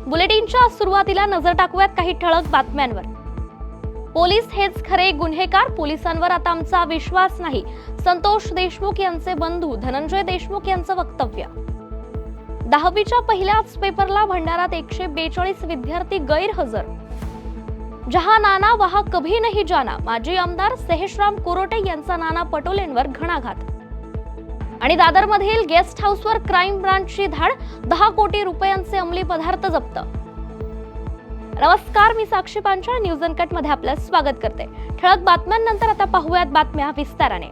बुलेटिनच्या सुरुवातीला नजर टाकूयात काही ठळक बातम्यांवर। पोलीस हेच खरे गुन्हेगार, पोलिसांवर आता आमचा विश्वास नाही, संतोष देशमुख यांचे बंधू धनंजय देशमुख यांचं वक्तव्य। 10वीच्या पहिल्याच पेपरला भंडारात 142 विद्यार्थी गैरहजर। जहां नाना वहां कभी नहीं जाना, माजी आमदार सेहश्राम कोरोटे यांचा नाना पटोलेंवर घणाघात। आणि दादरमधील गेस्ट हाऊसवर क्राईम ब्रांचची धाड, 10 कोटी रुपयांचे अंमली पदार्थ जप्त। नमस्कार, मी साक्षी पांचाळ, न्यूज अनकट मध्ये आपलं स्वागत करते। ठळक बातम्यांनंतर आता पाहूयात बातम्या विस्ताराने।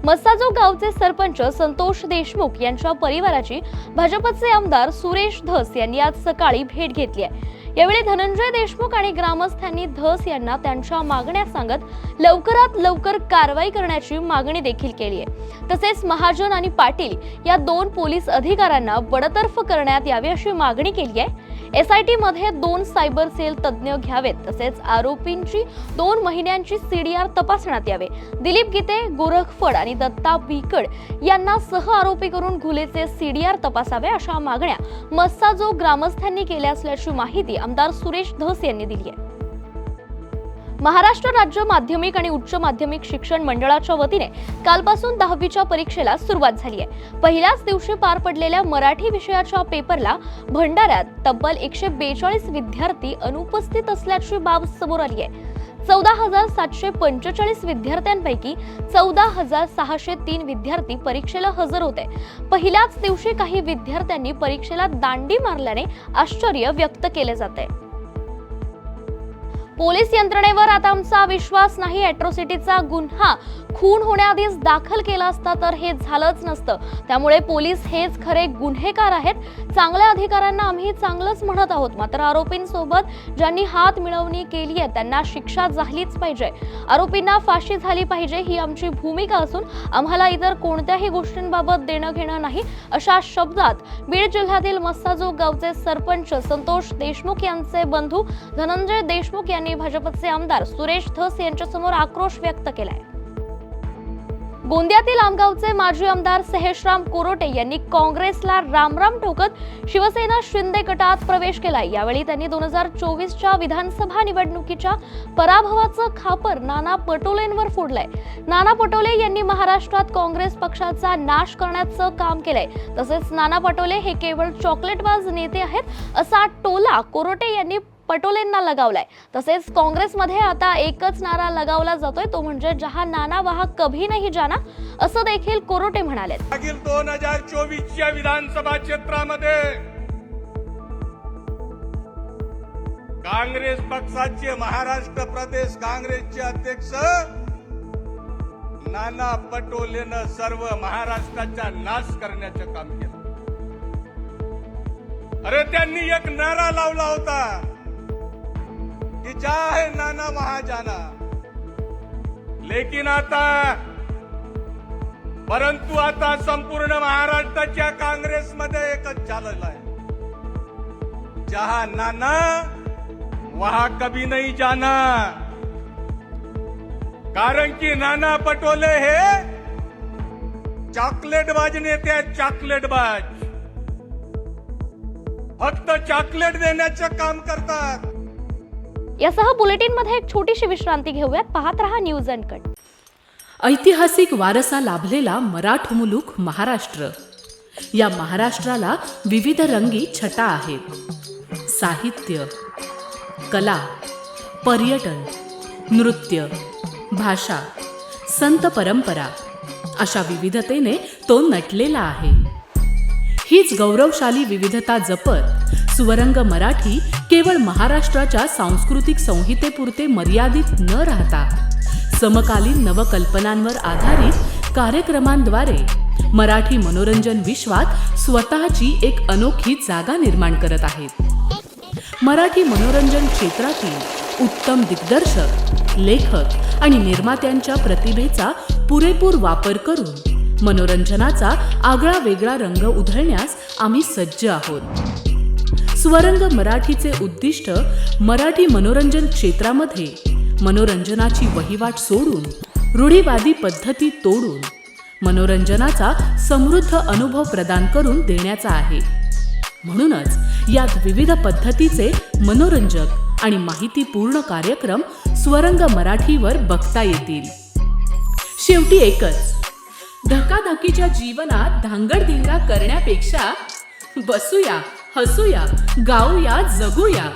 मस्साजोग गावचे सरपंच संतोष देशमुख यांच्या परिवाराची भाजपचे आमदार सुरेश धस यांनी आज सकाळी भेट घेतली आहे। यावेळी धनंजय देशमुख आणि ग्रामस्थांनी धस यांना त्यांच्या मागण्या सांगत लवकरात लवकर कारवाई करण्याची मागणी देखील केली आहे। तसेच महाजन आणि पाटील या 2 पोलीस अधिकाऱ्यांना बडतर्फ करण्यात यावी अशी मागणी केली आहे। एसआयटी मध्ये 2 सायबर सेल तज्ञ घ्यावेत, तसेच आरोपींची 2 महिन्यांची सीडीआर तपासण्यात यावे। दिलीप गीते, गोरख फड आणि दत्ता भिकड यांना सह आरोपी करून घुलेचे सीडीआर तपासावे अशा मागण्या मस्साजोग ग्रामस्थांनी केल्या असल्याची माहिती आमदार सुरेश धस यांनी दिली आहे। महाराष्ट्र राज्य माध्यमिक आणि उच्च माध्यमिक शिक्षण मंडळाच्या वतीने कालपासून 10वीच्या परीक्षेला सुरुवात झाली आहे। पहिल्याच दिवशी पार पडलेल्या मराठी विषयाच्या पेपरला भंडाऱ्यात तब्बल 142 विद्यार्थी अनुपस्थित असल्याची बाब समोर आली आहे। 14,745 विद्यार्थ्यांपैकी 14,603 विद्यार्थी परीक्षेला हजर होते। पहिल्याच दिवशी काही विद्यार्थ्यांनी परीक्षेला दांडी मारल्याने आश्चर्य व्यक्त केले जाते। पोलीस यंत्रणेवर आता आमचा विश्वास नाही, अॅट्रॉसिटीचा गुन्हा खून होण्याआधीच दाखल केला असता तर हे झालंच नसतं। त्यामुळे पोलीस हेच खरे गुन्हेगार आहेत। चांगल्या अधिकाऱ्यांना आम्ही चांगलंच म्हणत आहोत, मात्र आरोपींसोबत ज्यांनी हात मिळवणी केली आहे त्यांना शिक्षा झालीच पाहिजे। आरोपींना फाशी झाली पाहिजे ही आमची भूमिका असून आम्हाला इतर कोणत्याही गोष्टींबाबत देणं घेणं नाही, अशा शब्दात बीड जिल्ह्यातील मस्साजोग गावचे सरपंच संतोष देशमुख यांचे बंधू धनंजय देशमुख यांनी भाजपचे आमदार सुरेश धस यांच्या समोर आक्रोश व्यक्त केलाय। गोंदियातील आमगावचे माजी आमदार सेहश्राम कोरोटे यांनी काँग्रेसला रामराम ठोकत शिवसेना शिंदे गटात प्रवेश केलाय। यावेळी त्यांनी 2024च्या विधानसभा निवडणुकीच्या पराभवाचं खापर नाना पटोलेंवर फोडलंय। नाना पटोले यांनी महाराष्ट्रात काँग्रेस पक्षाचा नाश करण्याचं काम केलंय। तसेच नाना पटोले हे केवळ चॉकलेटबाज नेते आहेत असा टोला कोरोटे यांनी पटोलेंना लगावलाय। तसेच काँग्रेसमध्ये आता एकच नारा लगावला जातोय, तो म्हणजे जहां नाना वहां कभी नहीं जाना, असं देखील कोरोटे म्हणाले। 2024च्या विधानसभा क्षेत्रामध्ये काँग्रेस पक्षाचे महाराष्ट्र प्रदेश काँग्रेसचे अध्यक्ष नाना पटोलेनं सर्व महाराष्ट्राचा नाश करण्याचं काम केलं। अरे त्यांनी एक नारा लावला होता कि चाहे नाना वहां जाना, लेकिन परंतु आता संपूर्ण महाराष्ट्राच्या काँग्रेसमध्ये एकच झालेलं आहे, जहां नाना वहां कभी नहीं जाना। कारण की नाना पटोले हे चॉकलेटबाज नेते आहेत, चॉकलेटबाज, फक्त चॉकलेट देण्याचं काम करतात। यासह बुलेटिन मध्ये एक छोटीशी विश्रांती घेऊयात। पाहत रहा न्यूज अनकट। ऐतिहासिक वारसा लाभलेला मराठ मुलूक महाराष्ट्र। या महाराष्ट्राला विविध रंगी छटा आहेत। साहित्य, कला, पर्यटन, नृत्य, भाषा, संत परंपरा अशा विविधतेने तो नटलेला आहे। हीच गौरवशाली विविधता जपत सुवरंग मराठी केवळ महाराष्ट्राच्या सांस्कृतिक संहितेपुरते मर्यादित न राहता समकालीन नवकल्पनांवर आधारित कार्यक्रमांद्वारे मराठी मनोरंजन विश्वात स्वतःची एक अनोखी जागा निर्माण करत आहेत। मराठी मनोरंजन क्षेत्रातील उत्तम दिग्दर्शक, लेखक आणि निर्मात्यांच्या प्रतिभेचा पुरेपूर वापर करून मनोरंजनाचा आगळा वेगळा रंग उधळण्यास आम्ही सज्ज आहोत। सुवरंग मराठीचे उद्दिष्ट मराठी मनोरंजन क्षेत्रामध्ये मनोरंजनाची वहिवाट सोडून रूढीवादी पद्धती तोडून मनोरंजनाचा समृद्ध अनुभव प्रदान करून देण्याचा आहे। म्हणूनच यात विविध पद्धतीचे मनोरंजक आणि माहितीपूर्ण कार्यक्रम स्वरंग मराठीवर बघता येतील. शेवटी एकच, धकाधकीच्या जीवनात धांगडधिंगा करण्यापेक्षा बसूया, हसूया, गाऊया, जगूया.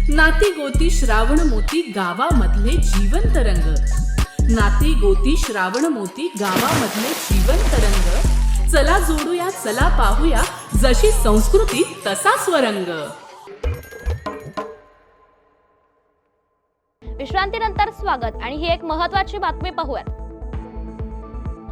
नाती गोती श्रावण मोती गावामधले जिवंत रंग. नाती गोती श्रावण मोती गावामधले जिवंत रंग. चला जोडूया, चला पाहूया, जशी संस्कृती तसा स्वरंग. विश्रांतीनंतर स्वागत आणि ही एक महत्त्वाची बातमी पाहूयात.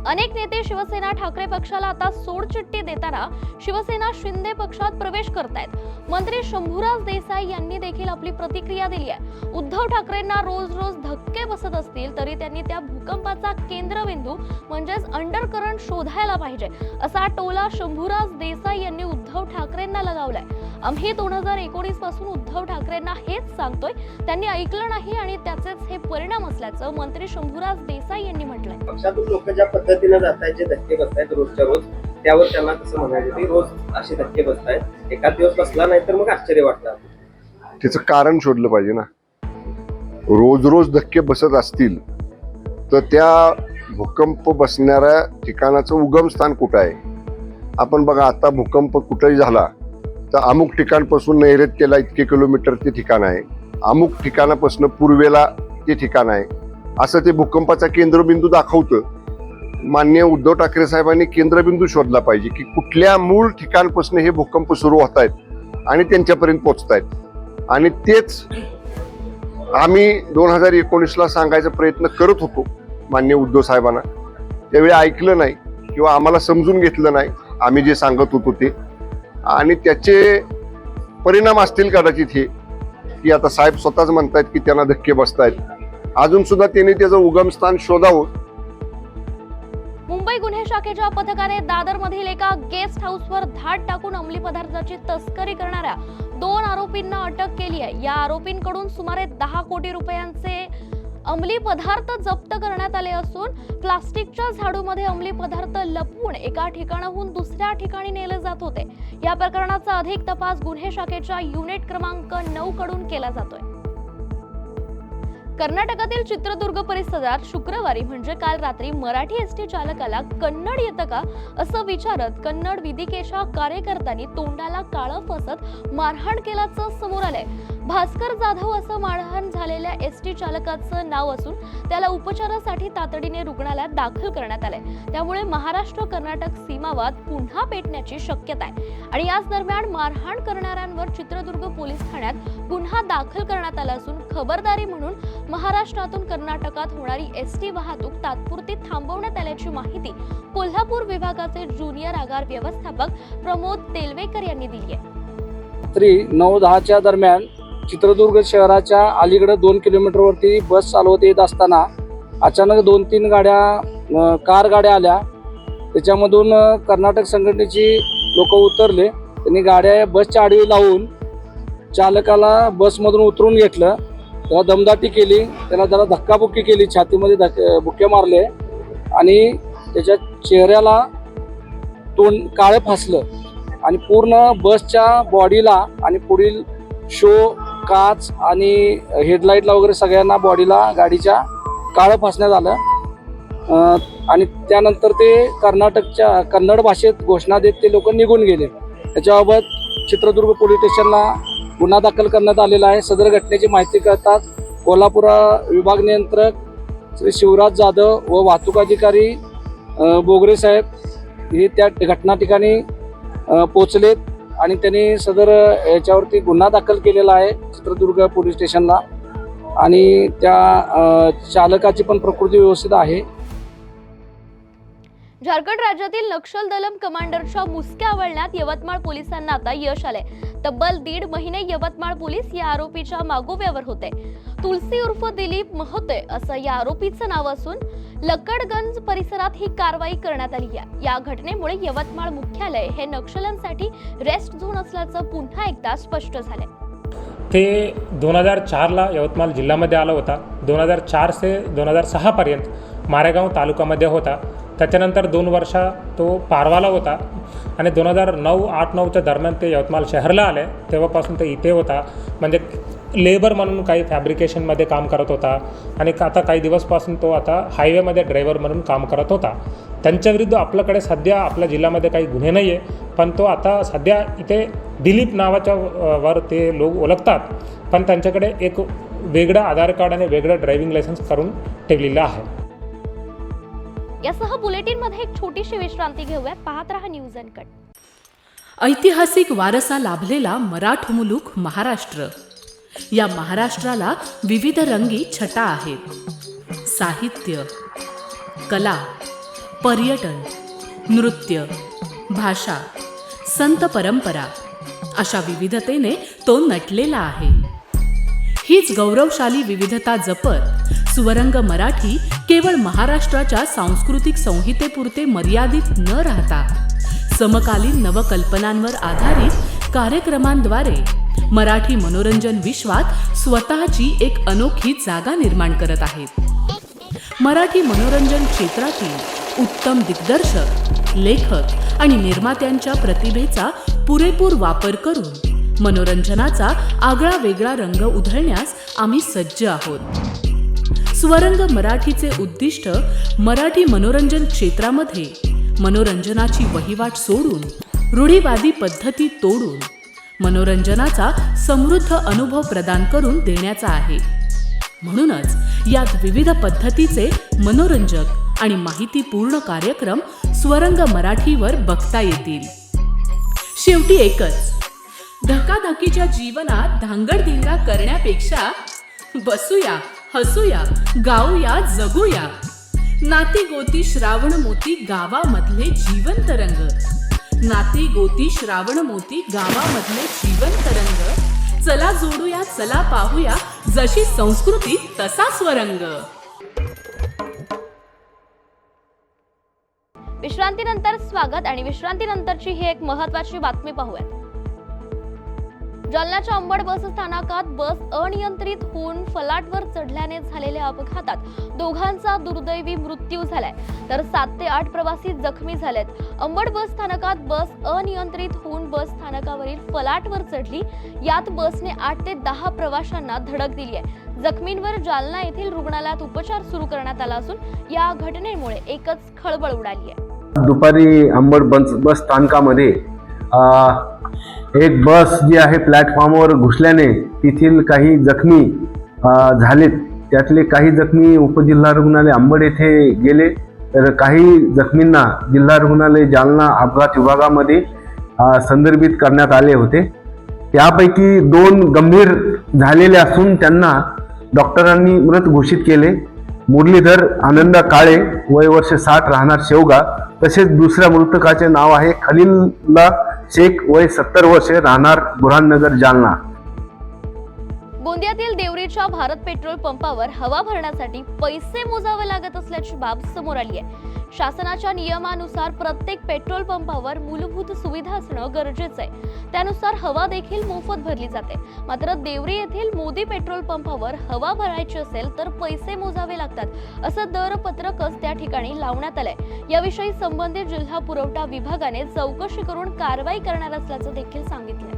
अनेक नेते शिवसेना ठाकरे पक्षाला आता सोडचिठ्ठी देताना शिवसेना शिंदे पक्षात प्रवेश करतायत. मंत्री शंभूराज देसाई यांनी देखील आपली प्रतिक्रिया दिली आहे. उद्धव ठाकरेंना रोज रोज धक्के बसत असतील तरी त्यांनी त्या भूकंपाचा केंद्रबिंदू म्हणजेच अंडरकरंट शोधायला पाहिजे, असा टोला शंभूराज देसाई यांनी उद्धव ठाकरेंना लगावलाय. आम्ही 2019 पासून उद्धव ठाकरेंना हेच सांगतोय, त्यांनी ऐकलं नाही आणि त्याचेच हे परिणाम असल्याचं मंत्री शंभूराज देसाई यांनी म्हटलंय. पक्षातून लोक ज्या पद्धतीने जात आहेत, जे धक्के बसतायत रोजच्या रोज, त्यावर त्यांना कसं म्हणायचं की रोज असे धक्के बसतायत, एखाद दिवस बसला नाही तर मग आश्चर्य वाटतं. त्याचं कारण शोधलं पाहिजे ना. रोज रोज धक्के बसत असतील तर त्या भूकंप बसणाऱ्या ठिकाणाचं उगमस्थान कुठं आहे? आपण बघा, आता भूकंप कुठेही झाला तर अमुक ठिकाणपासून नैऋत्येला इतके किलोमीटर ते ठिकाण आहे, अमुक ठिकाणापासून पूर्वेला ते ठिकाण आहे, असं ते भूकंपाचा केंद्रबिंदू दाखवतं. माननीय उद्धव ठाकरे साहेबांनी केंद्रबिंदू शोधला पाहिजे की कुठल्या मूळ ठिकाणपासून हे भूकंप सुरू होत आहेत आणि त्यांच्यापर्यंत पोहोचत आहेत. आणि तेच आम्ही 2019ला सांगायचा प्रयत्न करत होतो माननीय उद्धव साहेबांना. त्यावेळी ऐकलं नाही किंवा आम्हाला समजून घेतलं नाही आम्ही जे सांगत होतो ते, आणि त्याचे परिणाम असतील कदाचित हे की आता साहेब स्वतःच म्हणतायत की त्यांना धक्के बसतायत. अजून सुद्धा त्यांनी त्याचं उगमस्थान शोधावं. मुंबई गुन्हे शाखेच्या पथकाने दादर मधील एका गेस्ट हाऊसवर धाड टाकून अंमली पदार्थाची तस्करी करणाऱ्या 2 आरोपींना अटक केली आहे. या आरोपींकडून सुमारे 10 कोटी रुपयांचे अंमली पदार्थ जप्त करण्यात आले असून प्लास्टिकच्या झाडूमध्ये अंमली पदार्थ लपवून एका ठिकाणाहून दुसऱ्या ठिकाणी नेले जात होते. या प्रकरणाचा अधिक तपास गुन्हे शाखेच्या युनिट क्रमांक 9 कडून केला जातोय. कर्नाटकातील चित्रदुर्ग परिसरात शुक्रवारी म्हणजे काल रात्री मराठी एसटी चालकाला कन्नड येतं का असं विचारत कन्नड वेदिकेच्या कार्यकर्त्यांनी तोंडाला काळं फसत मारहाण केल्याचं समोर आलंय. भास्कर जाधव असं मारहाण झालेल्या एसटी चालकाचं नाव असून त्याला उपचारासाठी तातडीने रुग्णालयात दाखल करण्यात आलंय. त्यामुळे महाराष्ट्र कर्नाटक सीमावाद पुन्हा पेटण्याची शक्यता आहे आणि याच दरम्यान मारहाण करणाऱ्यांवर चित्रदुर्ग पोलीस ठाण्यात गुन्हा दाखल करण्यात आला असून खबरदारी म्हणून महाराष्ट्रातून कर्नाटकात होणारी एसटी वाहतूक तात्पुरती थांबवण्यात आल्याची माहिती कोल्हापूर विभागाचे ज्युनियर आगार व्यवस्थापक प्रमोद तेलवेकर यांनी दिली आहे. रात्री 9-10च्या दरम्यान चित्रदुर्ग शहराच्या अलीकडे 2 किलोमीटरवरती बस चालवत येत असताना अचानक 2-3 गाड्या कार गाड्या आल्या. त्याच्यामधून कर्नाटक संघटनेची लोक उतरले. त्यांनी गाड्या बसच्या आडवी लावून चालकाला बसमधून उतरून घेतलं. त्याला दमदाटी केली, त्याला जरा धक्काबुक्की केली, छातीमध्ये बुक्के मारले आणि त्याच्या चेहऱ्याला तोंड काळं फासलं आणि पूर्ण बसच्या बॉडीला आणि पुढील शो काच आणि हेडलाईटला वगैरे सगळ्यांना बॉडीला गाडीच्या काळं फासण्यात आलं. आणि त्यानंतर ते कन्नड भाषेत घोषणा देत ते लोक निघून गेले. त्याच्याबाबत चित्रदुर्ग पोलीस स्टेशनला गुन्हा दाखल करण्यात आलेला आहे. सदर घटनेची माहिती कळताच कोल्हापूर विभाग नियंत्रक श्री शिवराज जाधव व वाहतूक अधिकारी बोगरे साहेब हे त्या घटना ठिकाणी पोचलेत आणि त्यांनी सदर याच्यावरती गुन्हा दाखल केलेला आहे चित्रदुर्ग पोलीस स्टेशनला. आणि त्या चालकाची पण प्रकृती व्यवस्थित आहे. झारखंड राज्यातील नक्षल दलम कमांडरच्या मुसक्या आवळण्यात यवतमाळ पोलिसांना आता यश आलंय. तब्बल 1.5 महिने यवतमाळ पोलीस या आरोपीच्या मागोव्यावर होते. तुलसी उर्फ दिलीप महते असं या आरोपीचं नाव असून लकडगंज परिसरात ही कारवाई करण्यात आली आहे. या घटनेमुळे यवतमाळ मुख्यालय हे नक्षल्यांसाठी रेस्ट झोन असल्याचं पुन्हा एकदा स्पष्ट झालंय. ते 2004ला यवतमाळ जिल्ह्यामध्ये आला होता. 2004 ते 2006 पर्यंत मारेगाव तालुक्यामध्ये होता. त्याच्यानंतर 2 वर्ष तो पारवाला होता आणि 2009-8-9च्या दरम्यान ते यवतमाळ शहराला आले. तेव्हापासून ते इथे होता, म्हणजे लेबर म्हणून काही फॅब्रिकेशनमध्ये काम करत होता आणि आता काही दिवसपासून तो आता हायवेमध्ये ड्रायव्हर म्हणून काम करत होता. त्यांच्याविरुद्ध आपल्याकडे सध्या आपल्या जिल्ह्यामध्ये काही गुन्हे नाही आहे, पण तो आता सध्या इथे दिलीप नावाच्या वर ते लोक ओळखतात, पण त्यांच्याकडे एक वेगळं आधार कार्ड आणि वेगळं ड्रायव्हिंग लायसन्स करून ठेवलेलं आहे. यासह बुलेटिनमध्ये एक छोटीशी विश्रांती घेऊयात. पाहत रहा न्यूज अनकट. ऐतिहासिक वारसा लाभलेला मराठ मुलूक महाराष्ट्र. या महाराष्ट्राला विविध रंगी छटा आहेत. साहित्य, कला, पर्यटन, नृत्य, भाषा, संत परंपरा अशा विविधतेने तो नटलेला आहे. हीच गौरवशाली विविधता जपत स्वरंग मराठी केवळ महाराष्ट्राच्या सांस्कृतिक संहितेपुरते मर्यादित न राहता समकालीन नवकल्पनांवर आधारित कार्यक्रमांद्वारे मराठी मनोरंजन विश्वात स्वतःची एक अनोखी जागा निर्माण करत आहेत. मराठी मनोरंजन क्षेत्रातील उत्तम दिग्दर्शक, लेखक आणि निर्मात्यांच्या प्रतिभेचा पुरेपूर वापर करून मनोरंजनाचा आगळा वेगळा रंग उधळण्यास आम्ही सज्ज आहोत. स्वरंग मराठीचे उद्दिष्ट मराठी मनोरंजन क्षेत्रामध्ये मनोरंजनाची वहिवाट सोडून, रूढीवादी पद्धती तोडून मनोरंजनाचा समृद्ध अनुभव प्रदान करून देण्याचा आहे. म्हणूनच यात विविध पद्धतीचे मनोरंजक आणि माहितीपूर्ण कार्यक्रम स्वरंग मराठीवर बघता येतील. शेवटी एकच, धकाधकीच्या जीवनात धांगडधिंगा करण्यापेक्षा बसूया, हसूया, गाऊया, जगूया. नाती गोती श्रावण मोती गावामधले जीवंत रंग. नाती गोती श्रावण मोती गावामधले जीवंत रंग. चला जोडूया, चला पाहूया, जशी संस्कृती तसा स्वरंग. विश्रांतीनंतर स्वागत आणि विश्रांतीनंतरची ही एक महत्त्वाची बातमी पाहूयात. जालन्याच्या अंबड बस स्थानकात बस अनियंत्रित होऊन फलाटवर चढल्याने झालेल्या अपघातात दोघांचा दुर्दैवी मृत्यू झालाय, तर 7 ते 8 प्रवासी जखमी झालेत. अंबड बस स्थानकात बस अनियंत्रित होऊन बस स्थानकावरील फलाटवर चढली. यात बसने 8 ते 10 प्रवाशांना धडक दिली आहे. जखमींवर जालना येथील रुग्णालयात उपचार सुरू करण्यात आला असून या घटनेमुळे एकच खळबळ उडाली आहे. दुपारी अंबड बस स्थानकामध्ये एक बस जी आहे प्लॅटफॉर्मवर घुसल्याने तेथील काही जखमी झालेत. त्यातले काही जखमी उपजिल्हा रुग्णालय अंबड येथे गेले, तर काही जखमींना जिल्हा रुग्णालय जालना अपघात विभागामध्ये संदर्भित करण्यात आले होते. त्यापैकी 2 गंभीर झालेले असून त्यांना डॉक्टरांनी मृत घोषित केले. मुरलीधर आनंद काळे, वय वर्ष 60, राहणार शेवगा. तसेच दुसऱ्या मृतकाचे नाव आहे खलीलुल्ला शेख, वय 70 वर्षे, राहणार बुरहाननगर, जालना. गोंदियातील देवरीच्या भारत पेट्रोल पंपावर हवा भरण्यासाठी पैसे मोजावे लागत असल्याची बाब समोर आली आहे. शासनाच्या नियमानुसार प्रत्येक पेट्रोल पंपावर मूलभूत सुविधा असणं गरजेचं आहे. त्यानुसार हवा देखील मोफत भरली जाते. मात्र देवरी येथील मोदी पेट्रोल पंपावर हवा भरायची असेल तर पैसे मोजावे लागतात, असं दरपत्रकच त्या ठिकाणी लावण्यात आलंय. याविषयी संबंधित जिल्हा पुरवठा विभागाने चौकशी करून कारवाई करणार असल्याचं देखील सांगितलंय.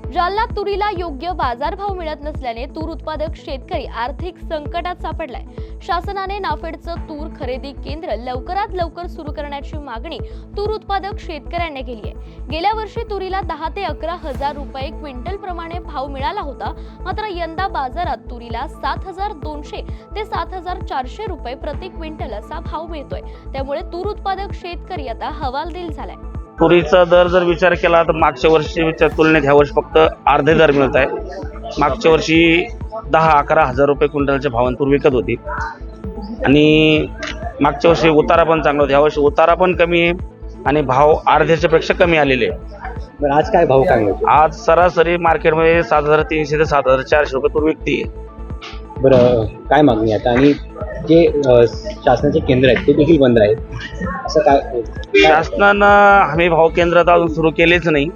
जालन्यात तुरीला योग्य बाजारभाव मिळत नसल्याने तूर उत्पादक शेतकरी आर्थिक संकटात सापडलाय. शासनाने नाफेडचं तूर खरेदी केंद्र लवकरात लवकर सुरू करण्याची मागणी तूर उत्पादक शेतकऱ्यांनी केली आहे. गेल्या वर्षी तुरीला 10 ते 11 हजार रुपये क्विंटल प्रमाणे भाव मिळाला होता. मात्र यंदा बाजारात तुरीला 7,200 ते 7,400 रुपये प्रति क्विंटल असा भाव मिळतोय. त्यामुळे तूर उत्पादक शेतकरी आता हवालदिल झालाय. तुरीचा दर जर विचार केला तर मागच्या वर्षीच्या तुलनेत ह्या वर्षी फक्त अर्धे दर मिळत आहे. मागच्या वर्षी 10-11 हजार रुपये क्विंटलच्या भावाने तूर विकत होती आणि मागच्या वर्षी उतारा पण चांगला होता. ह्या वर्षी उतारा पण कमी आहे आणि भाव अर्ध्याच्या पेक्षा कमी आलेले आहे. आज काय भाव काय मिळतो? आज सरासरी मार्केटमध्ये 7,300 ते 7,400 रुपये तूर विकते. बरं, काय मागणी आता? आणि जे शासनाचे केंद्र आहेत ते देखील बंद आहेत, असं काय? शासनानं हमी भाव केंद्र तर अजून सुरू केलेच नाही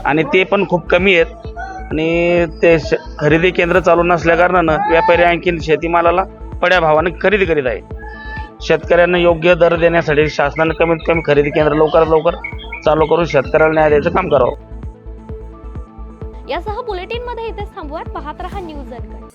आणि ते पण खूप कमी आहेत आणि ते खरेदी केंद्र चालू नसल्या कारणानं व्यापारी आणखी शेतीमालाला पड्या भावाने खरेदी करीत आहे. शेतकऱ्यांना योग्य दर देण्यासाठी शासनाने कमीत कमी खरेदी केंद्र लवकरात लवकर चालू करून शेतकऱ्याला न्याय द्यायचं काम करावं. यासह बुलेटिनमध्ये इथेच थांबूयात. पाहत रहा न्यूज अनकट.